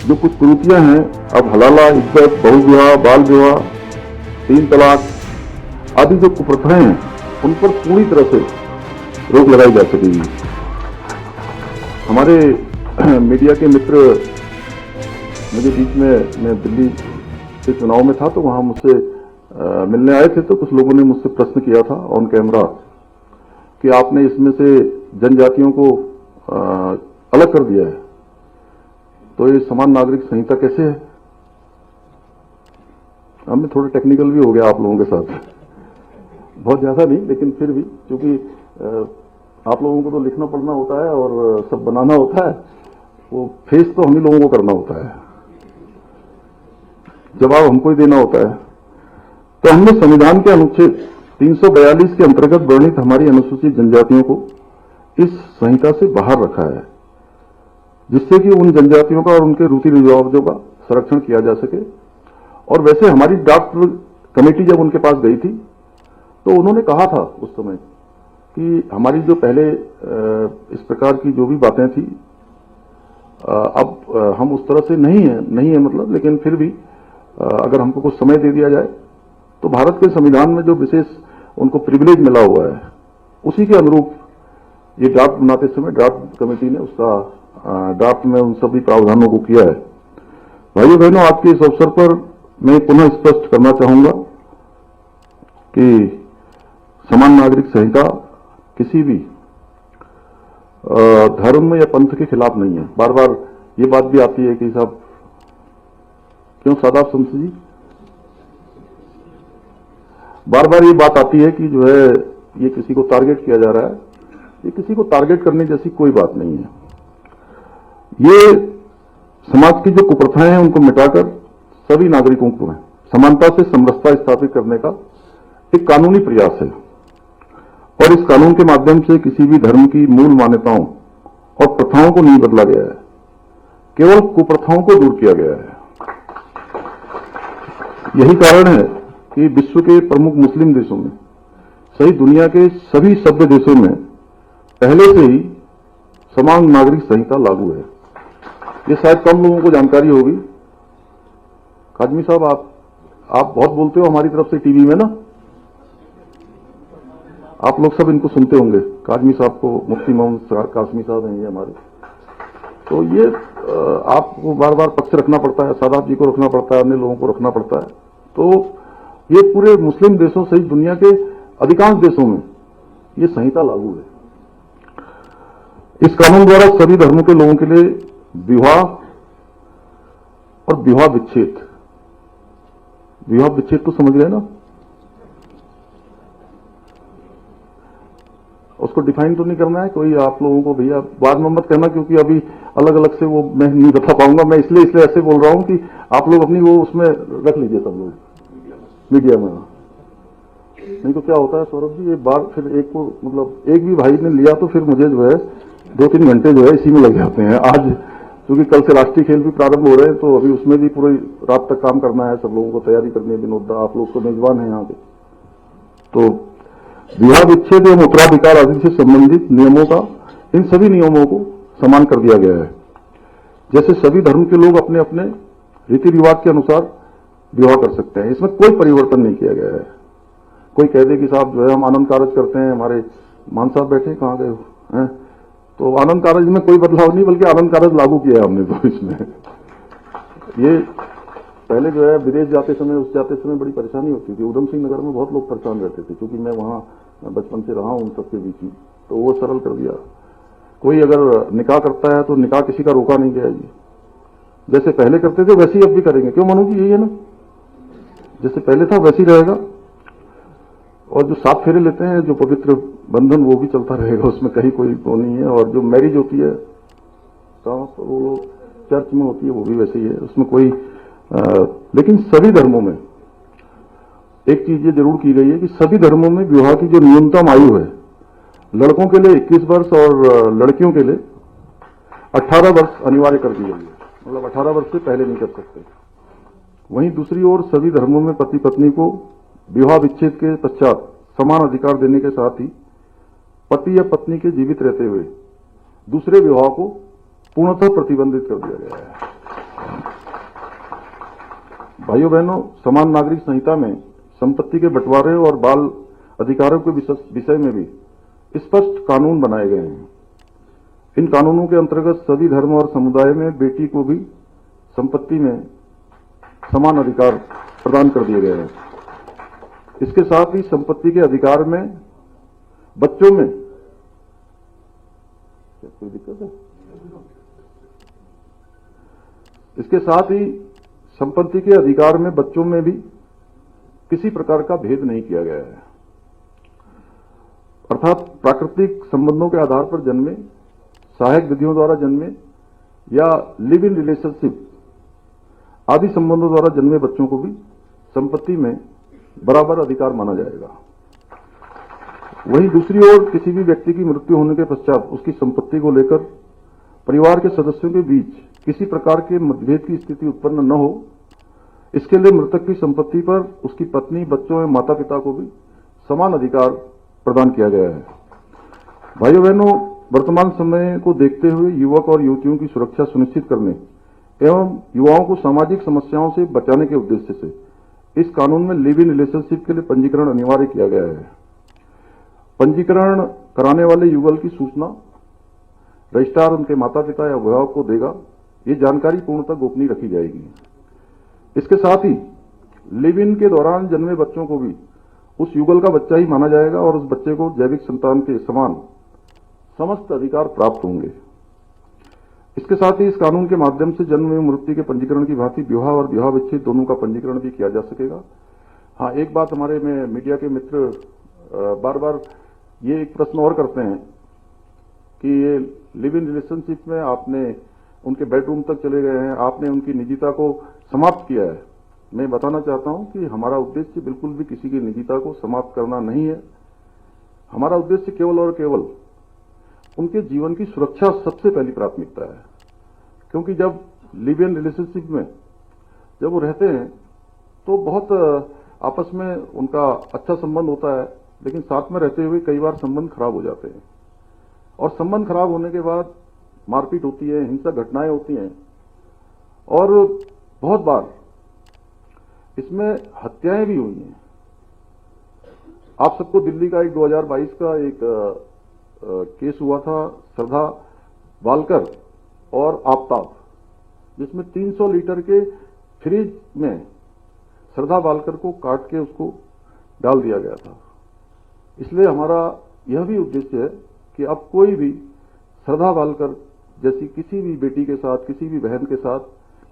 जो कुछ कुरीतियां हैं, अब हलाला, इज्जत, बहुविवाह, बाल विवाह, 3 तलाक आदि जो कुप्रथाएं हैं, उन पर पूरी तरह से रोक लगाई जा सकेगी। हमारे मीडिया के मित्र मुझे बीच में, मैं दिल्ली के चुनाव में था तो वहां मुझसे मिलने आए थे, तो कुछ लोगों ने मुझसे प्रश्न किया था ऑन कैमरा कि आपने इसमें से जनजातियों को अलग कर दिया है, तो ये समान नागरिक संहिता कैसे है? अब मैं थोड़ा टेक्निकल भी हो गया आप लोगों के साथ, बहुत ज्यादा नहीं, लेकिन फिर भी, क्योंकि आप लोगों को तो लिखना पढ़ना होता है और सब बनाना होता है, वो फेस तो हम ही लोगों को करना होता है, जवाब हमको ही देना होता है। तो हमने संविधान के अनुच्छेद 342 के अंतर्गत वर्णित हमारी अनुसूचित जनजातियों को इस संहिता से बाहर रखा है, जिससे कि उन जनजातियों का और उनके रीति रिवाजों का संरक्षण किया जा सके। और वैसे हमारी ड्राफ्ट कमेटी जब उनके पास गई थी तो उन्होंने कहा था उस समय कि हमारी जो पहले इस प्रकार की जो भी बातें थी, अब हम उस तरह से नहीं है मतलब, लेकिन फिर भी अगर हमको कुछ समय दे दिया जाए तो भारत के संविधान में जो विशेष उनको प्रिविलेज मिला हुआ है, उसी के अनुरूप ये ड्राफ्ट बनाते समय ड्राफ्ट कमेटी ने उसका ड्राफ्ट में उन सभी प्रावधानों को किया है। भाइयों बहनों, आज के इस अवसर पर मैं पुनः स्पष्ट करना चाहूंगा कि समान नागरिक संहिता किसी भी धर्म या पंथ के खिलाफ नहीं है। बार बार ये बात भी आती है कि साहब, क्यों सादाब शम्स जी, बार बार ये बात आती है कि जो है ये किसी को टारगेट किया जा रहा है। ये किसी को टारगेट करने जैसी कोई बात नहीं है। ये समाज की जो कुप्रथाएं हैं उनको मिटाकर सभी नागरिकों को समानता से समरसता स्थापित करने का एक कानूनी प्रयास है, और इस कानून के माध्यम से किसी भी धर्म की मूल मान्यताओं और प्रथाओं को नहीं बदला गया है, केवल कुप्रथाओं को दूर किया गया है। यही कारण है कि विश्व के प्रमुख मुस्लिम देशों में सहित दुनिया के सभी सभ्य देशों में पहले से ही समान नागरिक संहिता लागू है। ये शायद कम लोगों को जानकारी होगी। काजमी साहब, आप बहुत बोलते हो हमारी तरफ से टीवी में ना, आप लोग सब इनको सुनते होंगे। काजमी साहब को, मुफ्ती मोहम्मद कासमी साहब हैं ये हमारे, तो ये आपको बार बार पक्ष रखना पड़ता है, सादाब जी को रखना पड़ता है, अन्य लोगों को रखना पड़ता है। तो ये पूरे मुस्लिम देशों सहित दुनिया के अधिकांश देशों में ये संहिता लागू है। इस कानून द्वारा सभी धर्मों के लोगों के लिए विवाह और विवाह विच्छेद तो समझ गए ना, उसको डिफाइन तो नहीं करना है कोई आप लोगों को, भैया बाद में मत कहना, क्योंकि अभी अलग अलग से वो मैं नहीं बता पाऊंगा। मैं इसलिए ऐसे बोल रहा हूं कि आप लोग अपनी वो उसमें रख लीजिए, सब लोग मीडिया में। नहीं तो क्या होता है सौरभ जी, एक बार फिर एक को मतलब एक भी भाई ने लिया तो फिर मुझे जो है 2-3 घंटे जो है इसी में लग जाते हैं। आज क्योंकि कल से राष्ट्रीय खेल भी प्रारंभ हो रहे हैं, तो अभी उसमें भी पूरी रात तक काम करना है, सब लोगों को तैयारी करनी है। विनोद दा, आप लोग तो मेजबान हैं यहाँ के। तो विवाह विच्छेद एवं उत्तराधिकार आदि से संबंधित नियमों का, इन सभी नियमों को समान कर दिया गया है। जैसे सभी धर्म के लोग अपने अपने रीति रिवाज के अनुसार विवाह कर सकते हैं, इसमें कोई परिवर्तन नहीं किया गया है। कोई कह दे कि साहब जो है हम आनंद कारज करते हैं, हमारे मान साहब बैठे कहाँ गए हैं, तो आनंद कारज में कोई बदलाव नहीं, बल्कि आनंद कारज लागू किया है हमने तो इसमें। ये पहले जो है विदेश जाते समय बड़ी परेशानी होती थी। उधम सिंह नगर में बहुत लोग परेशान रहते थे, क्योंकि मैं वहां बचपन से रहा हूं उन सबके बीच में, तो वो सरल कर दिया। कोई अगर निकाह करता है तो निकाह किसी का रोका नहीं गया जी, जैसे पहले करते थे वैसे ही अब भी करेंगे। क्यों मनु जी, यही है ना, जैसे पहले था वैसे ही रहेगा। और जो 7 फेरे लेते हैं, जो पवित्र बंधन, वो भी चलता रहेगा, उसमें कहीं कोई वो नहीं है। और जो मैरिज होती है वो चर्च में होती है, वो भी वैसे ही है, उसमें कोई लेकिन सभी धर्मों में एक चीज ये जरूर की गई है कि सभी धर्मों में विवाह की जो न्यूनतम आयु है, लड़कों के लिए 21 वर्ष और लड़कियों के लिए 18 वर्ष अनिवार्य कर दी गई है। मतलब 18 वर्ष से पहले नहीं कर सकते। वहीं दूसरी ओर सभी धर्मों में पति पत्नी को विवाह विच्छेद के पश्चात समान अधिकार देने के साथ ही पति या पत्नी के जीवित रहते हुए दूसरे विवाह को पूर्णतः प्रतिबंधित कर दिया गया है। भाइयों बहनों, समान नागरिक संहिता में संपत्ति के बंटवारे और बाल अधिकारों के विषय में भी स्पष्ट कानून बनाए गए हैं। इन कानूनों के अंतर्गत सभी धर्म और समुदाय में बेटी को भी संपत्ति में समान अधिकार प्रदान कर दिए गए हैं। इसके साथ ही संपत्ति के अधिकार में बच्चों में क्या कोई दिक्कत है? इसके साथ ही संपत्ति के अधिकार में बच्चों में भी किसी प्रकार का भेद नहीं किया गया है। अर्थात प्राकृतिक संबंधों के आधार पर जन्मे, सहायक विधियों द्वारा जन्मे या लिव इन रिलेशनशिप आदि संबंधों द्वारा जन्मे बच्चों को भी संपत्ति में बराबर अधिकार माना जाएगा। वहीं दूसरी ओर किसी भी व्यक्ति की मृत्यु होने के पश्चात उसकी संपत्ति को लेकर परिवार के सदस्यों के बीच किसी प्रकार के मतभेद की स्थिति उत्पन्न न हो, इसके लिए मृतक की संपत्ति पर उसकी पत्नी, बच्चों एवं माता पिता को भी समान अधिकार प्रदान किया गया है। भाइयों बहनों, वर्तमान समय को देखते हुए युवक और युवतियों की सुरक्षा सुनिश्चित करने एवं युवाओं को सामाजिक समस्याओं से बचाने के उद्देश्य से इस कानून में लिव इन रिलेशनशिप के लिए पंजीकरण अनिवार्य किया गया है। पंजीकरण कराने वाले युगल की सूचना रजिस्ट्रार उनके माता पिता या अभिभावक को देगा। ये जानकारी पूर्णतः गोपनीय रखी जाएगी। इसके साथ ही लिव इन के दौरान जन्मे बच्चों को भी उस युगल का बच्चा ही माना जाएगा और उस बच्चे को जैविक संतान के समान समस्त अधिकार प्राप्त होंगे। इसके साथ ही इस कानून के माध्यम से जन्म एवं मृत्यु के पंजीकरण की भांति विवाह और विवाह विच्छेद दोनों का पंजीकरण भी किया जा सकेगा। हाँ, एक बात हमारे में मीडिया के मित्र बार बार ये एक प्रश्न और करते हैं कि ये लिव इन रिलेशनशिप में आपने उनके बेडरूम तक चले गए हैं, आपने उनकी निजता को समाप्त किया है। मैं बताना चाहता हूं कि हमारा उद्देश्य बिल्कुल भी किसी की निजता को समाप्त करना नहीं है। हमारा उद्देश्य केवल और केवल उनके जीवन की सुरक्षा सबसे पहली प्राथमिकता है। क्योंकि जब लिव इन रिलेशनशिप में जब वो रहते हैं तो बहुत आपस में उनका अच्छा संबंध होता है, लेकिन साथ में रहते हुए कई बार संबंध खराब हो जाते हैं और संबंध खराब होने के बाद मारपीट होती है, हिंसक घटनाएं होती हैं और बहुत बार इसमें हत्याएं भी हुई हैं। आप सबको दिल्ली का एक 2022 का एक केस हुआ था, श्रद्धा वालकर और आफ्ताब, जिसमें 300 लीटर के फ्रिज में श्रद्धा वालकर को काट के उसको डाल दिया गया था। इसलिए हमारा यह भी उद्देश्य है कि अब कोई भी श्रद्धा वालकर जैसी किसी भी बेटी के साथ, किसी भी बहन के साथ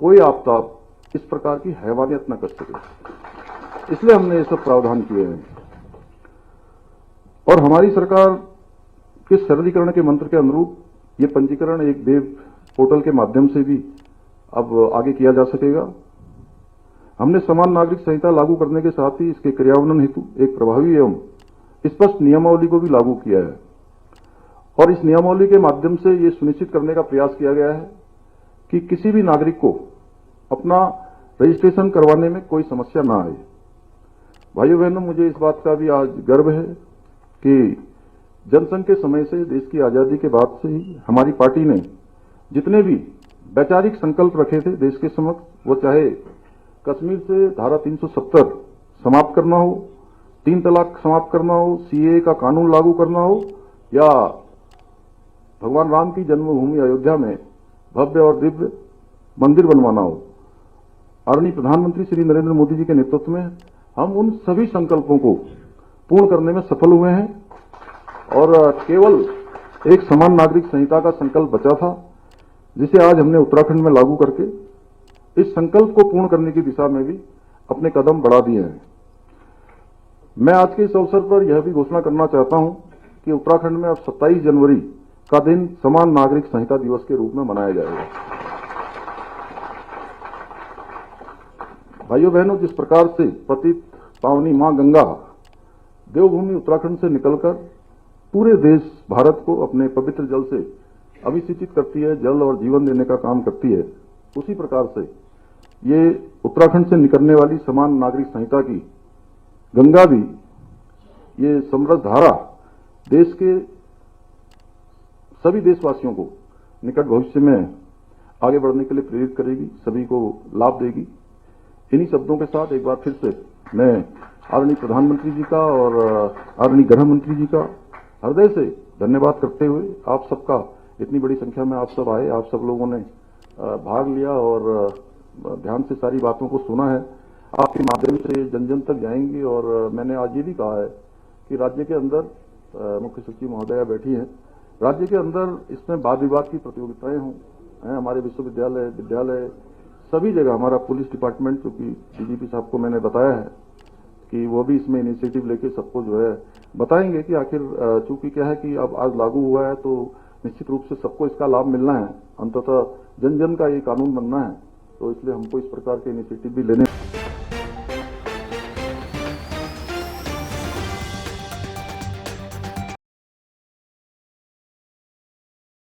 कोई आफ्ताब इस प्रकार की हैवानियत न कर सके। इसलिए हमने ये सब प्रावधान किए हैं और हमारी सरकार के सरलीकरण के मंत्र के अनुरूप ये पंजीकरण एक वेब पोर्टल के माध्यम से भी अब आगे किया जा सकेगा। हमने समान नागरिक संहिता लागू करने के साथ ही इसके क्रियान्वयन हेतु एक प्रभावी एवं स्पष्ट नियमावली को भी लागू किया है और इस नियमावली के माध्यम से ये सुनिश्चित करने का प्रयास किया गया है कि किसी भी नागरिक को अपना रजिस्ट्रेशन करवाने में कोई समस्या ना आए। भाइयों बहनों, मुझे इस बात का भी आज गर्व है कि जनसंघ के समय से, देश की आजादी के बाद से ही हमारी पार्टी ने जितने भी वैचारिक संकल्प रखे थे देश के समक्ष, वो चाहे कश्मीर से धारा 370 समाप्त करना हो, 3 तलाक समाप्त करना हो, सीएए का कानून लागू करना हो या भगवान राम की जन्मभूमि अयोध्या में भव्य और दिव्य मंदिर बनवाना हो, आदरणीय प्रधानमंत्री श्री नरेंद्र मोदी जी के नेतृत्व में हम उन सभी संकल्पों को पूर्ण करने में सफल हुए हैं और केवल एक समान नागरिक संहिता का संकल्प बचा था, जिसे आज हमने उत्तराखंड में लागू करके इस संकल्प को पूर्ण करने की दिशा में भी अपने कदम बढ़ा दिए हैं। मैं आज के इस अवसर पर यह भी घोषणा करना चाहता हूं कि उत्तराखंड में अब 27 जनवरी का दिन समान नागरिक संहिता दिवस के रूप में मनाया जाएगा। भाइयों बहनों, जिस प्रकार से पतित पावनी मां गंगा देवभूमि उत्तराखंड से निकलकर पूरे देश भारत को अपने पवित्र जल से अभिषेचित करती है, जल और जीवन देने का काम करती है, उसी प्रकार से ये उत्तराखंड से निकलने वाली समान नागरिक संहिता की गंगा भी ये समृद्ध धारा देश के सभी देशवासियों को निकट भविष्य में आगे बढ़ने के लिए प्रेरित करेगी, सभी को लाभ देगी। इन्हीं शब्दों के साथ एक बार फिर से मैं आदरणीय प्रधानमंत्री जी का और आदरणीय गृह मंत्री जी का हृदय से धन्यवाद करते हुए आप सबका, इतनी बड़ी संख्या में आप सब आए, आप सब लोगों ने भाग लिया और ध्यान से सारी बातों को सुना है, आपके माध्यम से जन जन तक जाएंगी। और मैंने आज ये भी कहा है कि राज्य के अंदर मुख्य सचिव महोदया बैठी हैं, राज्य के अंदर इसमें वाद विवाद की प्रतियोगिताएं हों, हमारे विश्वविद्यालय, विद्यालय, सभी जगह हमारा पुलिस डिपार्टमेंट, क्योंकि डीजीपी साहब को मैंने बताया है कि वो भी इसमें इनिशिएटिव लेके सबको जो है बताएंगे कि आखिर चूंकि क्या है कि अब आज लागू हुआ है तो निश्चित रूप से सबको इसका लाभ मिलना है, अंततः जन जन का ये कानून बनना है, तो इसलिए हमको इस प्रकार के इनिशिएटिव भी लेने